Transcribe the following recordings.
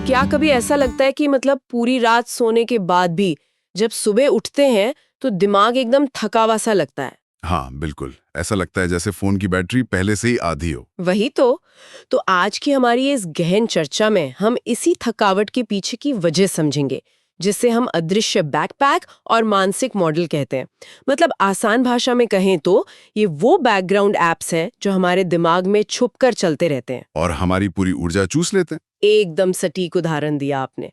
क्या कभी ऐसा लगता है कि मतलब पूरी रात सोने के बाद भी जब सुबह उठते हैं तो दिमाग एकदम थका हुआ सा लगता है? हाँ बिल्कुल, ऐसा लगता है जैसे फोन की बैटरी पहले से ही आधी हो। वही तो आज की हमारी इस गहन चर्चा में हम इसी थकावट के पीछे की वजह समझेंगे, जिसे हम अदृश्य बैकपैक और मानसिक मॉडल कहते हैं। मतलब आसान भाषा में कहें तो ये वो बैकग्राउंड एप्स हैं जो हमारे दिमाग में छुप कर चलते रहते हैं। और हमारी पूरी ऊर्जा चूस लेते हैं। एकदम सटीक उदाहरण दिया आपने।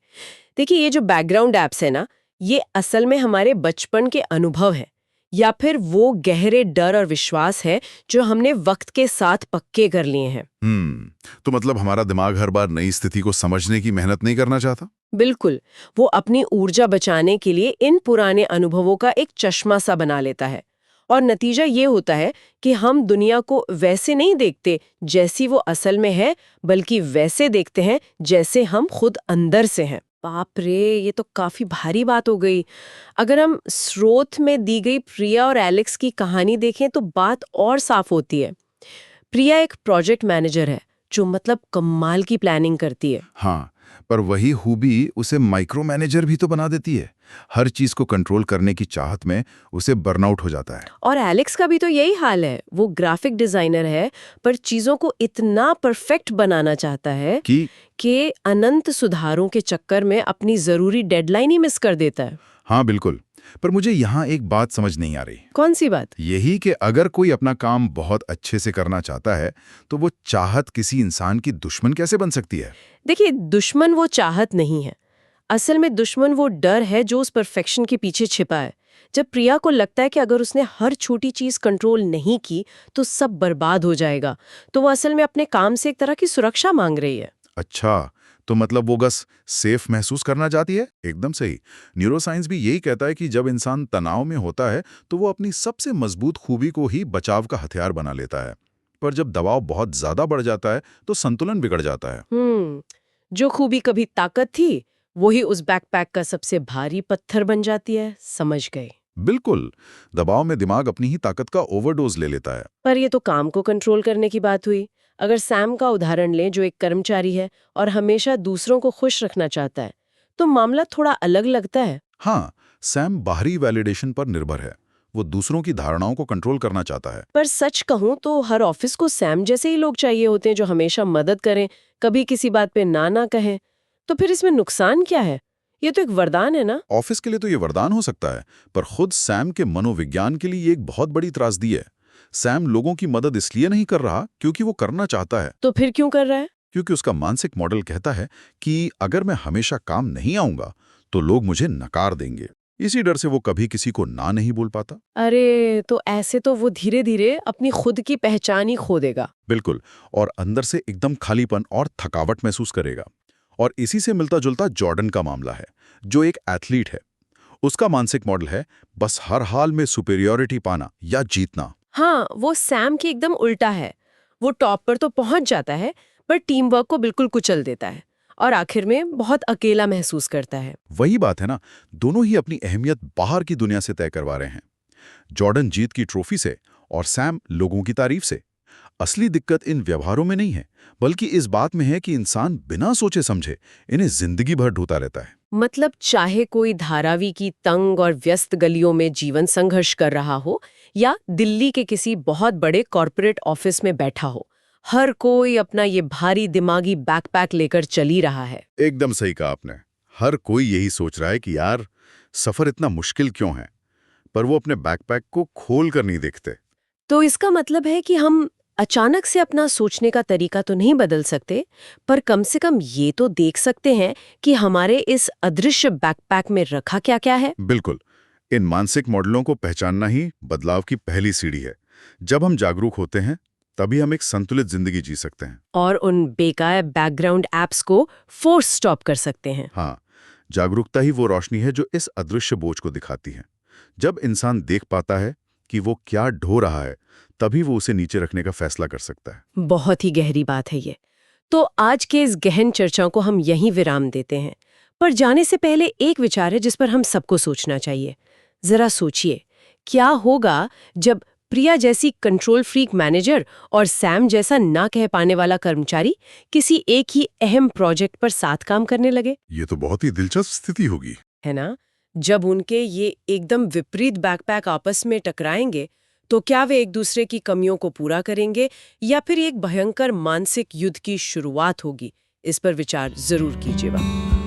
देखिए, ये जो बैकग्राउंड एप्स है ना, ये असल में हमारे बचपन के अनुभव है या फिर वो गहरे डर और विश्वास है जो हमने वक्त के साथ पक्के कर लिए हैं। तो मतलब हमारा दिमाग हर बार नई स्थिति को समझने की मेहनत नहीं करना चाहता। बिल्कुल, वो अपनी ऊर्जा बचाने के लिए इन पुराने अनुभवों का एक चश्मा सा बना लेता है। और नतीजा ये होता है कि हम दुनिया को वैसे नहीं देखते जैसी वो असल में है, बल्कि वैसे देखते हैं जैसे हम खुद अंदर से हैं। बाप रे, ये तो काफी भारी बात हो गई। अगर हम स्रोत में दी गई प्रिया और एलेक्स की कहानी देखें तो बात और साफ होती है। प्रिया एक प्रोजेक्ट मैनेजर है जो मतलब कमाल की प्लानिंग करती है। हाँ, पर वही खूबी उसे माइक्रो मैनेजर भी तो बना देती है। हर चीज को कंट्रोल करने की चाहत में उसे बर्नआउट हो जाता है। और एलेक्स का भी तो यही हाल है। वो ग्राफिक डिजाइनर है, पर चीजों को इतना परफेक्ट बनाना चाहता है कि अनंत सुधारों के चक्कर में अपनी जरूरी डेडलाइन ही मिस कर देता है। हाँ बिल्कुल, पर मुझे यहाँ एक बात समझ नहीं आ रही। कौन सी बात? यही कि अगर कोई अपना काम बहुत अच्छे से करना चाहता है तो वो चाहत किसी इंसान की दुश्मन कैसे बन सकती है? देखिए, दुश्मन वो चाहत नहीं है। असल में दुश्मन वो डर है जो उस परफेक्शन के पीछे छिपा है। जब प्रिया को लगता है कि अगर उसने हर छोटी चीज कंट्रोल नहीं की तो सब बर्बाद हो जाएगा, तो वो असल में अपने काम से एक तरह की सुरक्षा मांग रही है। अच्छा, तो मतलब वो बस सेफ महसूस करना चाहती है। एकदम सही। न्यूरोसाइंस भी यही कहता है कि जब इंसान तनाव में होता है तो वो अपनी सबसे मजबूत खूबी को ही बचाव का हथियार बना लेता है। पर जब दबाव बहुत ज्यादा बढ़ जाता है तो संतुलन बिगड़ जाता है। जो खूबी कभी ताकत थी, वही उस बैकपैक का सबसे भारी पत्थर बन जाती है। समझ गए। बिल्कुल, दबाव में दिमाग अपनी ही ताकत का ओवरडोज ले लेता है। पर ये तो काम को कंट्रोल करने की बात हुई। अगर सैम का उदाहरण लें, जो एक कर्मचारी है और हमेशा दूसरों को खुश रखना चाहता है, तो मामला थोड़ा अलग लगता है। हाँ, सैम बाहरी वैलिडेशन पर निर्भर है। वो दूसरों की धारणाओं को कंट्रोल करना चाहता है। पर सच कहूं तो हर ऑफिस को सैम जैसे ही लोग चाहिए होते हैं जो हमेशा मदद करें, कभी किसी बात पे ना ना कहें। तो फिर इसमें नुकसान क्या है? ये तो एक वरदान है ना। ऑफिस के लिए तो ये वरदान हो सकता है, पर खुद सैम के मनोविज्ञान के लिए ये एक बहुत बड़ी त्रासदी है। सैम लोगों की मदद इसलिए नहीं कर रहा क्योंकि वो करना चाहता है, तो फिर क्यों कर रहा है? क्योंकि उसका मानसिक मॉडल कहता है कि अगर मैं हमेशा काम नहीं आऊंगा तो लोग मुझे नकार देंगे। इसी डर से वो कभी किसी को ना नहीं बोल पाता। अरे, तो ऐसे तो वो धीरे धीरे अपनी खुद की पहचान ही खो देगा। बिल्कुल, और अंदर से एकदम खालीपन और थकावट महसूस करेगा। और इसी से मिलता जुलता जॉर्डन का मामला है, जो एक एथलीट है। उसका मानसिक मॉडल है बस हर हाल में सुपेरियोरिटी पाना या जीतना। हाँ, वो सैम के एकदम उल्टा है। वो टॉप पर तो पहुंच जाता है, पर टीम वर्क को बिल्कुल कुचल देता है और आखिर में बहुत अकेला महसूस करता है। वही बात है ना, दोनों ही अपनी अहमियत बाहर की दुनिया से तय करवा रहे हैं। जॉर्डन जीत की ट्रॉफी से और सैम लोगों की तारीफ से। असली दिक्कत इन व्यवहारों में नहीं है, बल्कि इस बात में है कि इंसान बिना सोचे समझे इन्हें जिंदगी भर ढूंढता रहता है। मतलब चाहे कोई धारावी की तंग और व्यस्त गलियों में जीवन संघर्ष कर रहा हो या दिल्ली के किसी बहुत बड़े कॉर्पोरेट ऑफिस में बैठा हो, हर कोई अपना ये भारी दिमागी बैकपैक लेकर चल ही रहा है। एकदम सही कहा आपने। हर कोई यही सोच रहा है कि यार, सफर इतना मुश्किल क्यों है, पर वो अपने बैकपैक को खोल कर नहीं देखते। तो इसका मतलब है कि हम अचानक से अपना सोचने का तरीका तो नहीं बदल सकते, पर कम से कम ये तो देख सकते हैं कि हमारे इस अदृश्य बैकपैक में रखा क्या क्या है। बिल्कुल, इन मानसिक मॉडलों को पहचानना ही बदलाव की पहली सीढ़ी है। जब हम जागरूक होते हैं तभी हम एक संतुलित जिंदगी जी सकते हैं। और उन बेकार बैकग्राउंड एप्स को फोर्स स्टॉप कर सकते हैं। हाँ, जागरूकता ही वो रोशनी है जो इस अदृश्य बोझ को दिखाती है। जब इंसान देख पाता है कि वो क्या ढो रहा है, तभी वो उसे नीचे रखने का फैसला कर सकता है। बहुत ही गहरी बात है ये। तो आज के इस गहन चर्चा को हम यहीं विराम देते हैं, पर जाने से पहले एक विचार है जिस पर हम सबको सोचना चाहिए। जरा सोचिए, क्या होगा जब प्रिया जैसी कंट्रोल फ्रीक मैनेजर और सैम जैसा ना कह पाने वाला कर्मचारी किसी एक ही अहम प्रोजेक्ट पर साथ काम करने लगे। ये तो बहुत ही दिलचस्प स्थिति होगी। है ना? जब उनके ये एकदम विपरीत बैकपैक आपस में टकराएंगे तो क्या वे एक दूसरे की कमियों को पूरा करेंगे या फिर एक भयंकर मानसिक युद्ध की शुरुआत होगी? इस पर विचार जरूर कीजिएगा।